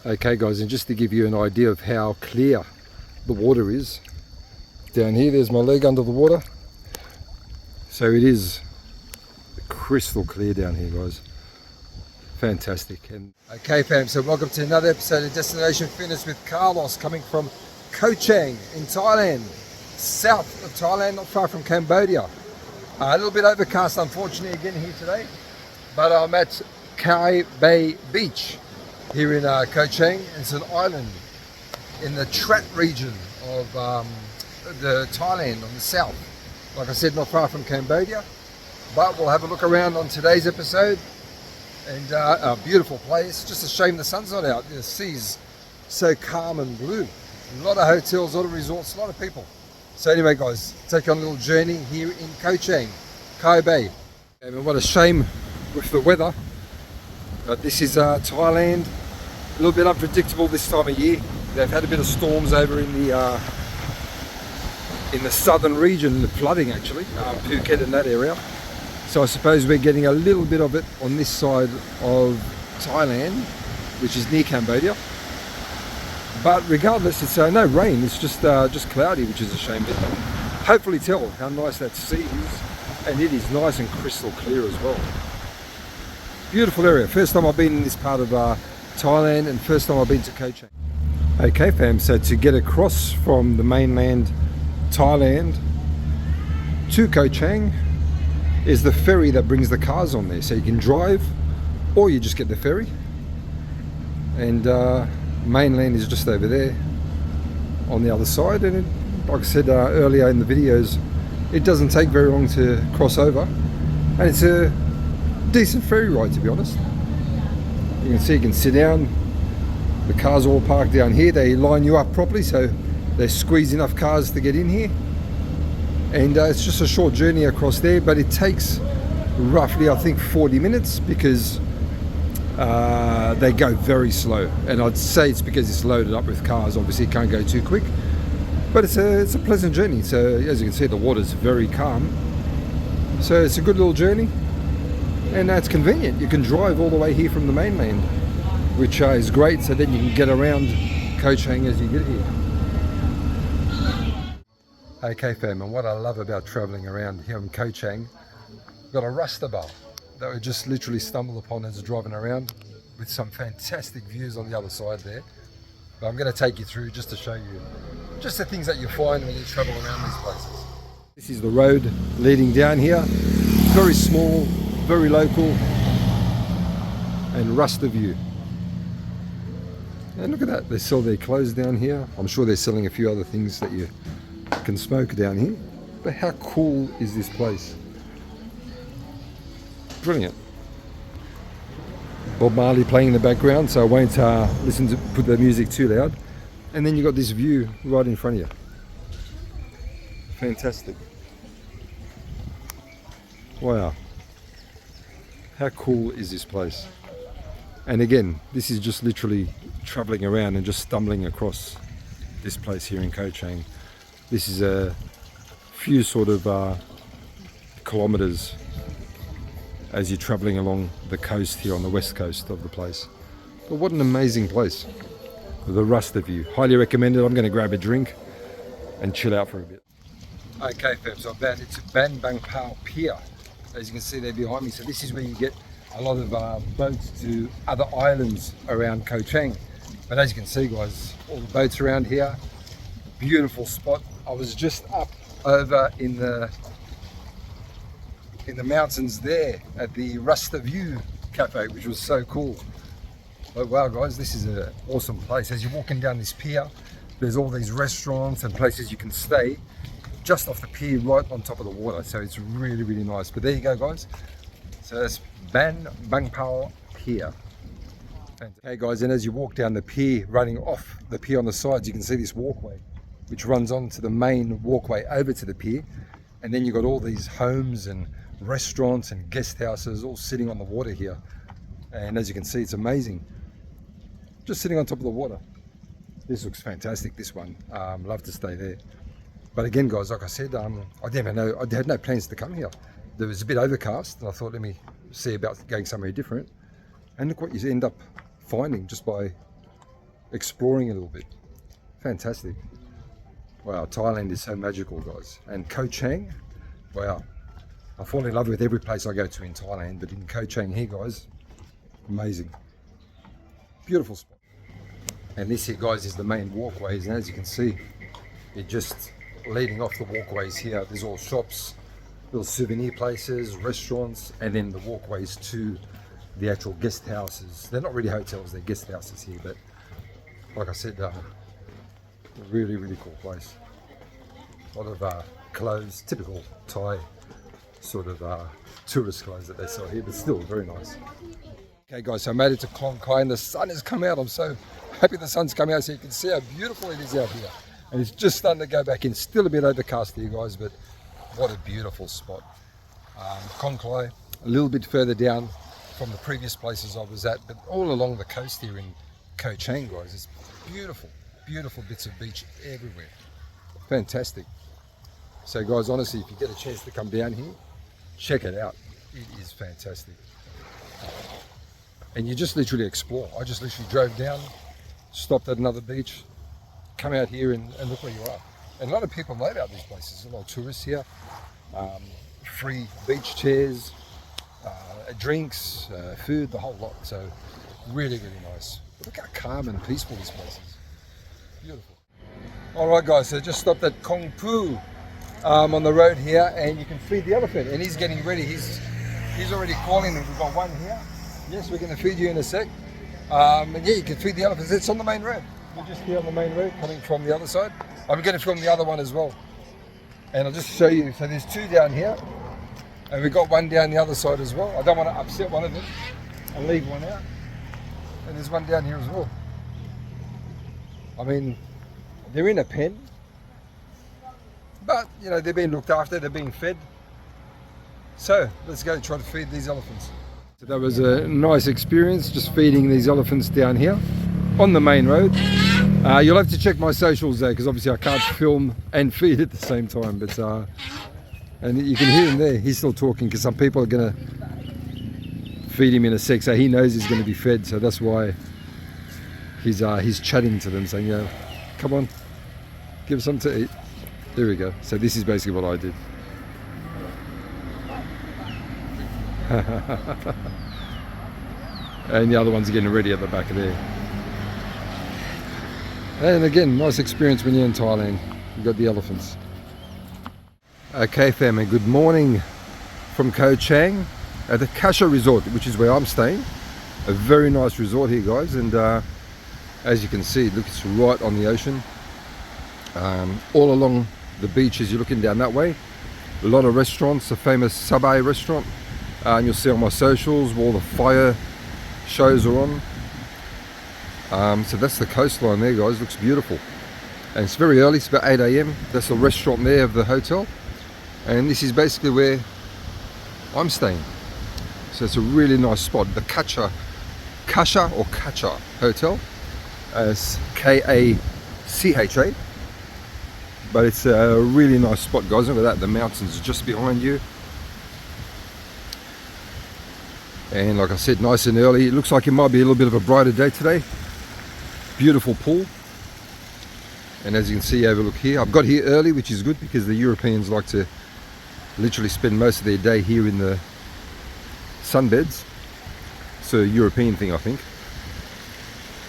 Okay guys, and just to give you an idea of how clear the water is, down here there's my leg under the water, so it is crystal clear down here guys. Fantastic. And okay fam, so welcome to another episode of Destination Fitness with Carlos, coming from Koh Chang in Thailand, south of Thailand, not far from Cambodia. A little bit overcast unfortunately again here today, but I'm at Bae Beach here in Koh Chang. It's an island in the Trar region of the Thailand on the south. Like I said, not far from Cambodia, but we'll have a look around on today's episode. And a beautiful place. Just a shame the sun's not out. The sea's so calm and blue. A lot of hotels, a lot of resorts, a lot of people. So anyway guys, take you on a little journey here in Koh Chang, Koh Bay. And what a shame with the weather. But this is Thailand, a little bit unpredictable this time of year. They've had a bit of storms over in the southern region, the flooding actually, Phuket and that area. So I suppose we're getting a little bit of it on this side of Thailand, which is near Cambodia. But regardless, it's no rain, it's just cloudy, which is a shame. But hopefully tell how nice that sea is, and it is nice and crystal clear as well. Beautiful area. First time I've been in this part of Thailand, and first time I've been to Koh Chang. Okay fam, so to get across from the mainland Thailand to Koh Chang is the ferry that brings the cars on there. So you can drive or you just get the ferry, and mainland is just over there on the other side. And like I said earlier in the videos, it doesn't take very long to cross over, and it's a decent ferry ride to be honest. You can see you can sit down, the cars are all parked down here, they line you up properly so they squeeze enough cars to get in here. And it's just a short journey across there, but it takes roughly I think 40 minutes because they go very slow, and I'd say it's because it's loaded up with cars. Obviously it can't go too quick, but it's a pleasant journey. So as you can see, the water's very calm, so it's a good little journey, and it's convenient. You can drive all the way here from the mainland, which is great, so then you can get around Koh Chang as you get here. Okay fam, and what I love about travelling around here in Koh Chang, we've got a rasta bar that we just literally stumbled upon as driving around, with some fantastic views on the other side there. But I'm going to take you through just to show you just the things that you find when you travel around these places. This is the road leading down here, very small, very local, and rasta view. And look at that, they sell their clothes down here. I'm sure they're selling a few other things that you can smoke down here. But how cool is this place? Brilliant. Bob Marley playing in the background, so I won't put the music too loud. And then you got this view right in front of you. Fantastic. Wow. How cool is this place? And again, this is just literally traveling around and just stumbling across this place here in Koh Chang. This is a few sort of kilometers as you're traveling along the coast here on the west coast of the place. But what an amazing place. The rasta view, highly recommended. I'm going to grab a drink and chill out for a bit. Okay fam, so it's Bang Bao Pier, as you can see there behind me. So this is where you get a lot of boats to other islands around Koh Chang. But as you can see guys, all the boats around here, beautiful spot. I was just up over in the mountains there at the Rasta View Cafe, which was so cool. But wow guys, this is an awesome place. As you're walking down this pier, there's all these restaurants and places you can stay just off the pier right on top of the water. So it's really, really nice. But there you go guys. So that's Bang Bao Pier. Okay guys, and as you walk down the pier, running off the pier on the sides, you can see this walkway which runs on to the main walkway over to the pier. And then you've got all these homes and restaurants and guest houses all sitting on the water here. And as you can see, it's amazing. Just sitting on top of the water. This looks fantastic, this one. Love to stay there. But again guys, like I said, I had no plans to come here. There was a bit overcast and I thought, let me see about going somewhere different. And look what you end up finding just by exploring a little bit. Fantastic. Wow, Thailand is so magical, guys. And Koh Chang, wow. I fall in love with every place I go to in Thailand, but in Koh Chang here, guys, amazing. Beautiful spot. And this here, guys, is the main walkways. And as you can see, it just leading off the walkways here, there's all shops, little souvenir places, restaurants, and then the walkways to the actual guest houses. They're not really hotels, they're guest houses here, but like I said, really, really cool place. A lot of clothes, typical Thai sort of tourist clothes that they sell here, but still very nice. Okay guys, so I made it to Koh Chang Thailand and the sun has come out. I'm so happy the sun's come out so you can see how beautiful it is out here. And it's just starting to go back in, still a bit overcast here guys, but what a beautiful spot. Koh Chang, a little bit further down from the previous places I was at, but all along the coast here in Koh Chang, guys, it's beautiful, beautiful bits of beach everywhere. Fantastic. So guys, honestly, if you get a chance to come down here, check it out. It is fantastic. And you just literally explore. I just literally drove down, stopped at another beach, come out here and look where you are. And a lot of people know about these places. A lot of tourists here. Free beach chairs, drinks, food, the whole lot. So really, really nice. Look how calm and peaceful this place is. Beautiful. All right, guys. So just stopped at Kong Pu on the road here, and you can feed the elephant. And he's getting ready. He's already calling, and we've got one here. Yes, we're going to feed you in a sec. And yeah, you can feed the elephants. It's on the main road. We're just here on the main road, coming from the other side. I'm going to film the other one as well. And I'll just show you. So there's two down here, and we've got one down the other side as well. I don't want to upset one of them and leave one out. And there's one down here as well. I mean, they're in a pen, but you know, they're being looked after, they're being fed. So let's go try to feed these elephants. So that was a nice experience, just feeding these elephants down here on the main road. You'll have to check my socials there, because obviously I can't film and feed at the same time. But and you can hear him there, he's still talking, because some people are going to feed him in a sec, so he knows he's going to be fed. So that's why he's chatting to them, saying, you know, come on, give us something to eat. There we go. So this is basically what I did. And the other one's getting ready at the back of there. And again, nice experience when you're in Thailand. You've got the elephants. Okay family, good morning from Koh Chang at the Kacha Resort, which is where I'm staying. A very nice resort here guys, and as you can see, look, it's right on the ocean. All along the beach as you're looking down that way. A lot of restaurants, the famous Bae restaurant. And you'll see on my socials all the fire shows are on. So that's the coastline there guys, looks beautiful. And it's very early, it's about 8 AM. That's the restaurant there of the hotel. And this is basically where I'm staying. So it's a really nice spot. The Kacha Hotel. It's Kacha. But it's a really nice spot guys. Look at that, the mountains just behind you. And like I said, nice and early. It looks like it might be a little bit of a brighter day today. Beautiful pool. And as you can see, overlook here. I've got here early, which is good, because the Europeans like to literally spend most of their day here in the sunbeds. It's a European thing, I think.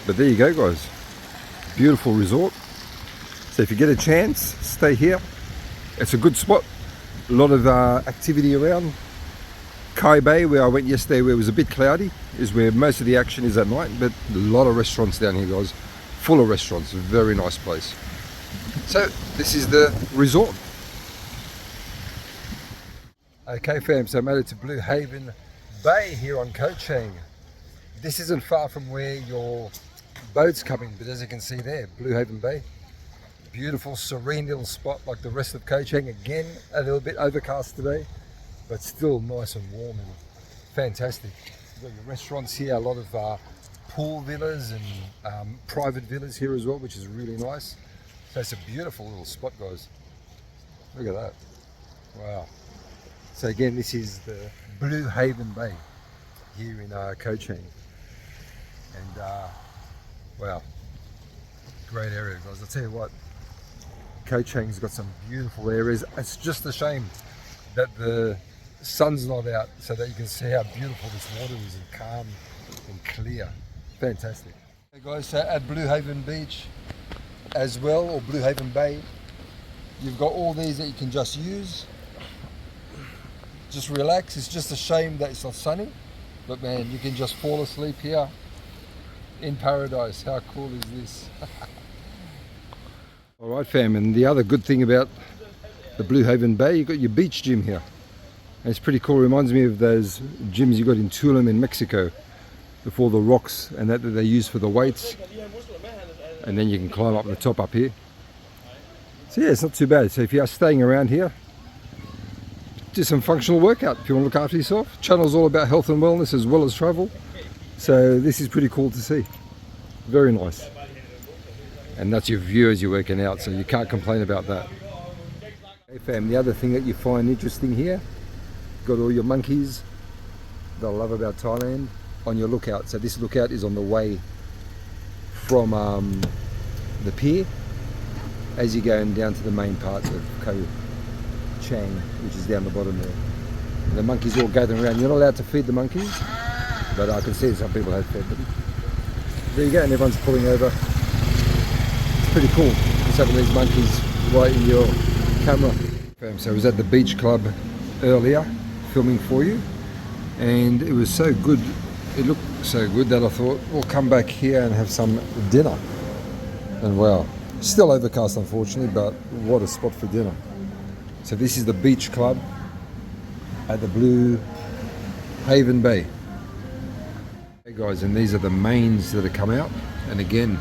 But there you go, guys. Beautiful resort. So if you get a chance, stay here. It's a good spot. A lot of activity around. Kai Bay, where I went yesterday, where it was a bit cloudy, is where most of the action is at night. But a lot of restaurants down here, guys. Full of restaurants. Very nice place. So this is the resort. Okay fam, so I made it to Blue Haven Bay here on Koh Chang. This isn't far from where your boat's coming, but as you can see there, Blue Haven Bay. Beautiful, serene little spot like the rest of Koh Chang. Again, a little bit overcast today, but still nice and warm and fantastic. You've got your restaurants here, a lot of pool villas and private villas here as well, which is really nice. So it's a beautiful little spot, guys. Look at that. Wow. So again, this is the Blue Haven Bay here in Koh Chang. And wow, great area, guys. I'll tell you what, Koh Chang's got some beautiful areas. It's just a shame that the sun's not out so that you can see how beautiful this water is and calm and clear. Fantastic. Hey guys, so at Blue Haven Beach as well, or Blue Haven Bay, you've got all these that you can just use. Just relax. It's just a shame that it's not sunny, but man, you can just fall asleep here in paradise. How cool is this? All right, fam, and the other good thing about the Blue Haven Bay, you've got your beach gym here. And it's pretty cool. It reminds me of those gyms you got in Tulum in Mexico, before the rocks and that they use for the weights. And then you can climb up the top up here. So yeah, it's not too bad. So if you are staying around here, do some functional workout if you want to look after yourself. Channel's all about health and wellness as well as travel. So this is pretty cool to see. Very nice. And that's your view as you're working out, so you can't complain about that. Hey fam, the other thing that you find interesting here, got all your monkeys they'll love about Thailand on your lookout. So this lookout is on the way from the pier as you're going down to the main part of Koh Chang, which is down the bottom there. And the monkeys all gathering around. You're not allowed to feed the monkeys, but I can see some people have fed them. There you go, and everyone's pulling over. It's pretty cool, just having these monkeys right in your camera. So I was at the beach club earlier, filming for you, and it was so good. It looked so good that I thought we'll come back here and have some dinner. And wow, still overcast unfortunately, but what a spot for dinner. So this is the beach club at the Blue Haven Bay. Hey guys, and these are the mains that have come out, and again,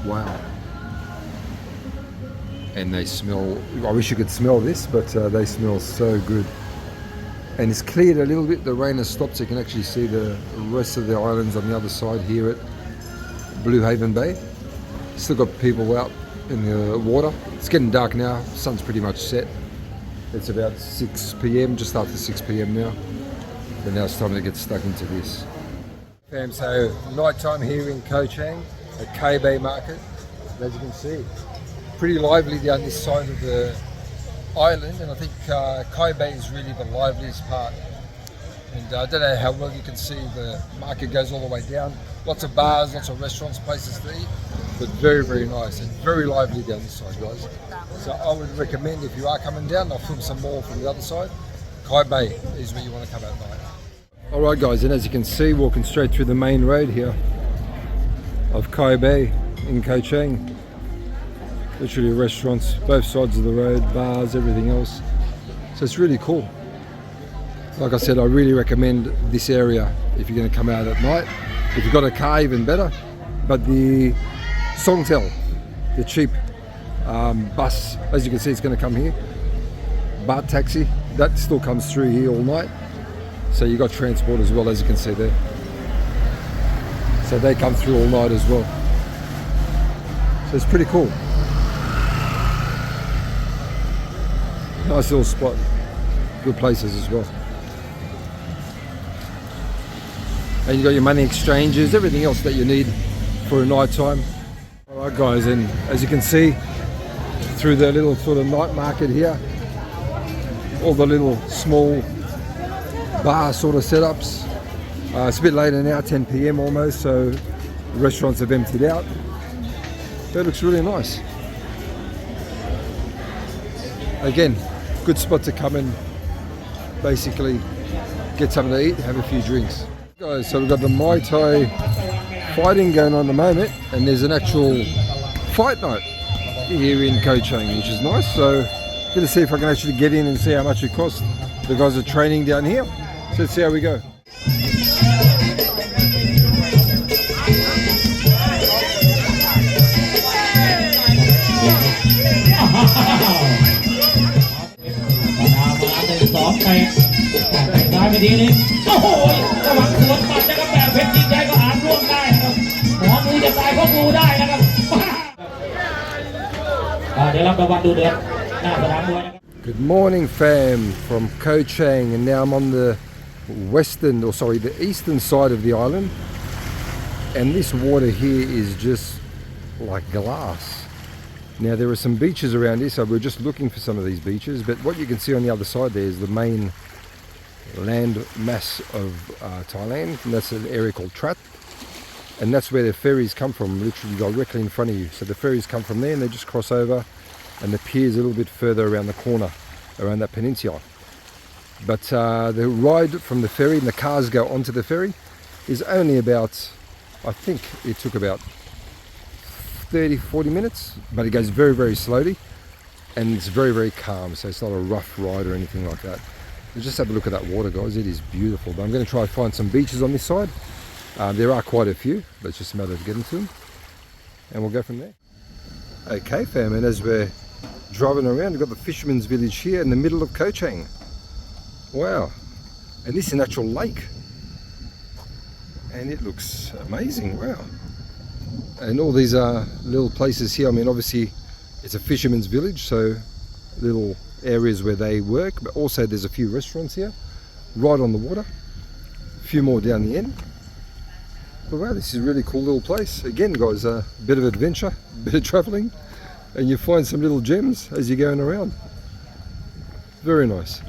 wow. And they smell, I wish you could smell this, but they smell so good. And it's cleared a little bit, the rain has stopped, so you can actually see the rest of the islands on the other side here at Blue Haven Bay. Still got people out in the water. It's getting dark now, sun's pretty much set. It's about 6 p.m, just after 6 p.m. now. But now it's time to get stuck into this. Fam, so night time here in Koh Chang at Kai Bay Market. As you can see, pretty lively down this side of the island, and I think Kai Bay is really the liveliest part. And I don't know how well you can see, the market goes all the way down. Lots of bars, lots of restaurants, places to eat, but very, very nice and very lively down this side, guys. So I would recommend, if you are coming down, I'll film some more from the other side. Kai Bay is where you want to come at night. Alright guys, and as you can see, walking straight through the main road here of Kai Bay in Koh Chang. Literally restaurants, both sides of the road, bars, everything else. So it's really cool. Like I said, I really recommend this area if you're going to come out at night. If you've got a car, even better. But the Songtel, the cheap bus, as you can see, it's going to come here. Bar taxi, that still comes through here all night. So you got transport as well, as you can see there. So they come through all night as well. So it's pretty cool. Nice little spot. Good places as well. And you got your money exchanges, everything else that you need for a night time. Alright guys, and as you can see, through the little sort of night market here, all the little small bar sort of setups. It's a bit later now, 10 p.m. almost, so the restaurants have emptied out. That looks really nice. Again, good spot to come and basically get something to eat, have a few drinks. Guys, so we've got the Muay Thai fighting going on at the moment, and there's an actual fight night here in Koh Chang, which is nice. So I'm going to see if I can actually get in and see how much it costs. The guys are training down here, so let's see how we go. Good morning fam, from Koh Chang, and now I'm on the the eastern side of the island, and this water here is just like glass. Now there are some beaches around here, so we're just looking for some of these beaches, but what you can see on the other side there is the main land mass of Thailand, and that's an area called Trar, and that's where the ferries come from, literally directly in front of you. So the ferries come from there and they just cross over, and the pier is a little bit further around the corner, around that peninsula. But the ride from the ferry, and the cars go onto the ferry, is only about, I think it took about 30-40 minutes, but it goes very, very slowly, and it's very, very calm, so it's not a rough ride or anything like that. Just have a look at that water, guys. It is beautiful. But I'm going to try and find some beaches on this side. There are quite a few, but it's just a matter of getting to them, and we'll go from there. Okay, fam, and as we're driving around, we've got the Fisherman's Village here in the middle of Koh Chang. Wow, and this is an actual lake, and it looks amazing. Wow. And all these little places here, I mean, obviously it's a fisherman's village, so little areas where they work, but also there's a few restaurants here right on the water, a few more down the end. But wow, this is a really cool little place. Again, guys, a bit of adventure, a bit of traveling, and you find some little gems as you're going around. Very nice.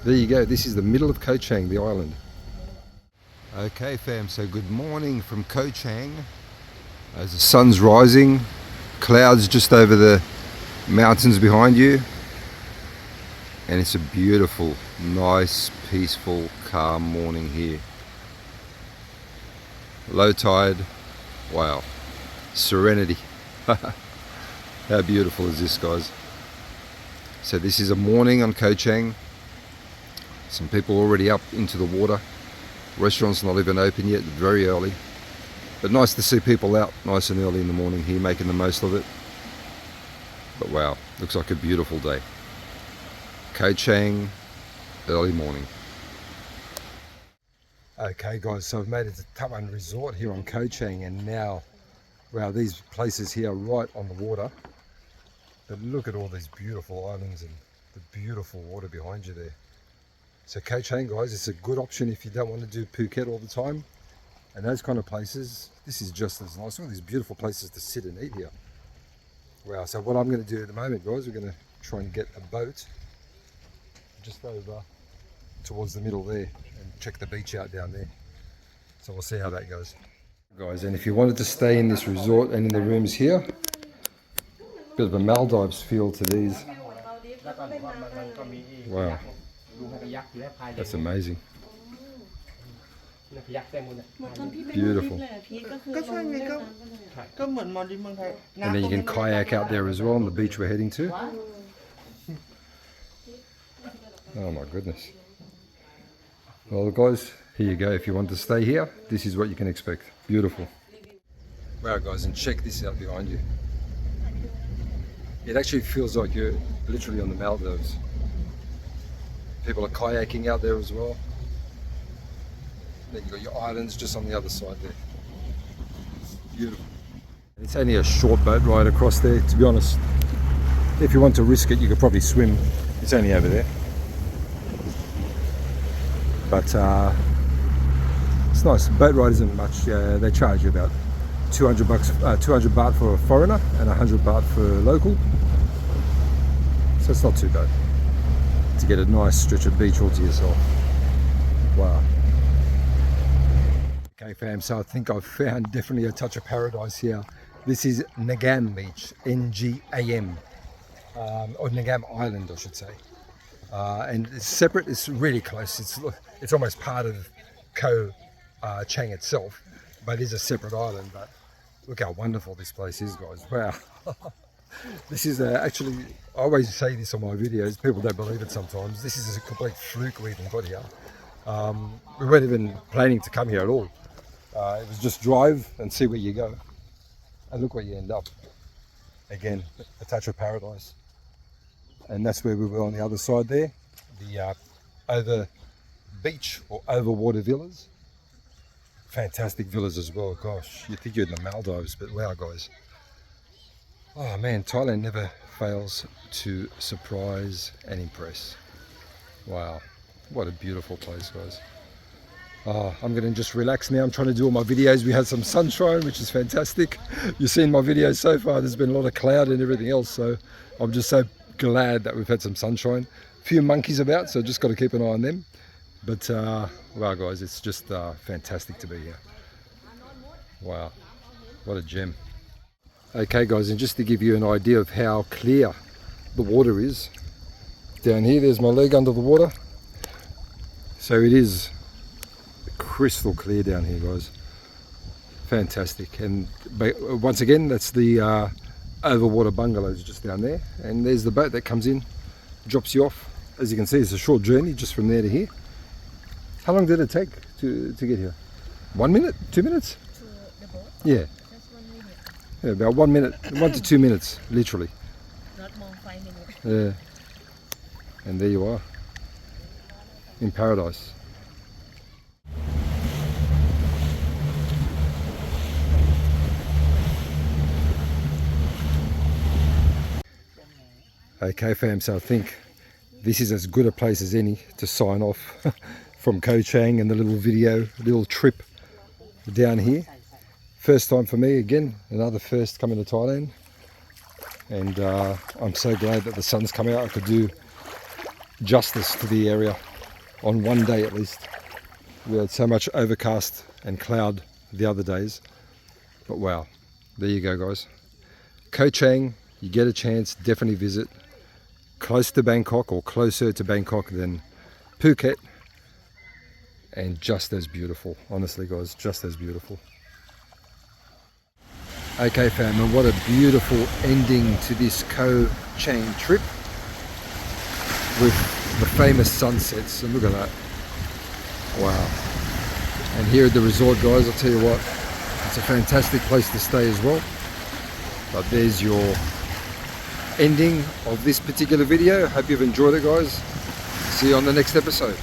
There you go, this is the middle of Koh Chang, the island. Okay, fam, so good morning from Koh Chang. As the sun's rising, clouds just over the mountains behind you, and it's a beautiful, nice, peaceful, calm morning here. Low tide, wow, serenity. How beautiful is this, guys? So this is a morning on Koh Chang. Some people already up into the water. Restaurants not even open yet, very early. But nice to see people out nice and early in the morning here, making the most of it. But wow, looks like a beautiful day. Koh Chang, early morning. Okay guys, so I've made it to Tapan Resort here on Koh Chang, and now, wow, these places here are right on the water. But look at all these beautiful islands and the beautiful water behind you there. So Koh Chang, guys, it's a good option if you don't want to do Phuket all the time. And those kind of places, this is just as nice. All these beautiful places to sit and eat here. Wow, so what I'm going to do at the moment, guys, we're going to try and get a boat just over towards the middle there and check the beach out down there. So we'll see how that goes. Guys, and if you wanted to stay in this resort and in the rooms here, bit of a Maldives feel to these. Wow, that's amazing. Beautiful. And then you can kayak out there as well on the beach we're heading to. Oh my goodness. Well guys, here you go. If you want to stay here, this is what you can expect. Beautiful. Wow guys, and check this out behind you. It actually feels like you're literally on the Maldives. People are kayaking out there as well. Then you've got your islands just on the other side there. Beautiful. It's only a short boat ride across there, to be honest. If you want to risk it, you could probably swim. It's only over there. But it's nice. Boat ride isn't much. They charge you about 200 baht for a foreigner and 100 baht for a local. So it's not too bad to get a nice stretch of beach all to yourself. Wow. Okay fam, so I think I've found definitely a touch of paradise here. This is Ngam Beach, N-G-A-M, or Ngam Island I should say. And it's separate, it's really close, it's almost part of Koh Chang itself, but it is a separate island. But look how wonderful this place is, guys. Wow. This is actually, I always say this on my videos, people don't believe it sometimes. This is a complete fluke we even got here. We weren't even planning to come here at all. It was just drive and see where you go. And look where you end up. Again, a touch of paradise. And that's where we were on the other side there. The over beach or over water villas. Fantastic villas as well. Gosh, you think you're in the Maldives, but wow guys. Oh man, Thailand never fails to surprise and impress. Wow, what a beautiful place, guys. I'm going to just relax now. I'm trying to do all my videos. We had some sunshine, which is fantastic. You've seen my videos so far. There's been a lot of cloud and everything else. So I'm just so glad that we've had some sunshine. A few monkeys about, so just got to keep an eye on them. But, wow, guys, it's just fantastic to be here. Wow, what a gem. Okay, guys, and just to give you an idea of how clear the water is, down here, there's my leg under the water. So it is crystal clear down here, guys. Fantastic. And once again, that's the overwater bungalows just down there, and there's the boat that comes in, drops you off. As you can see, it's a short journey just from there to here. How long did it take to get here? 1 minute? 2 minutes? To the boat? Yeah. Just 1 minute. Yeah, about 1 minute, 1 to 2 minutes, literally. Not more, 5 minutes. Yeah. And there you are, in paradise. Okay, fam, so I think this is as good a place as any to sign off from Koh Chang and the little trip down here. First time for me again, another first coming to Thailand. And I'm so glad that the sun's come out. I could do justice to the area on one day at least. We had so much overcast and cloud the other days. But wow, there you go, guys. Koh Chang, you get a chance, definitely visit. Close to Bangkok, or closer to Bangkok than Phuket, and just as beautiful, honestly, guys, just as beautiful. Okay, fam, and what a beautiful ending to this Koh Chang trip with the famous sunsets. And look at that, wow. And here at the resort, guys, I'll tell you what, it's a fantastic place to stay as well. But there's your ending of this particular video. Hope you've enjoyed it, guys. See you on the next episode.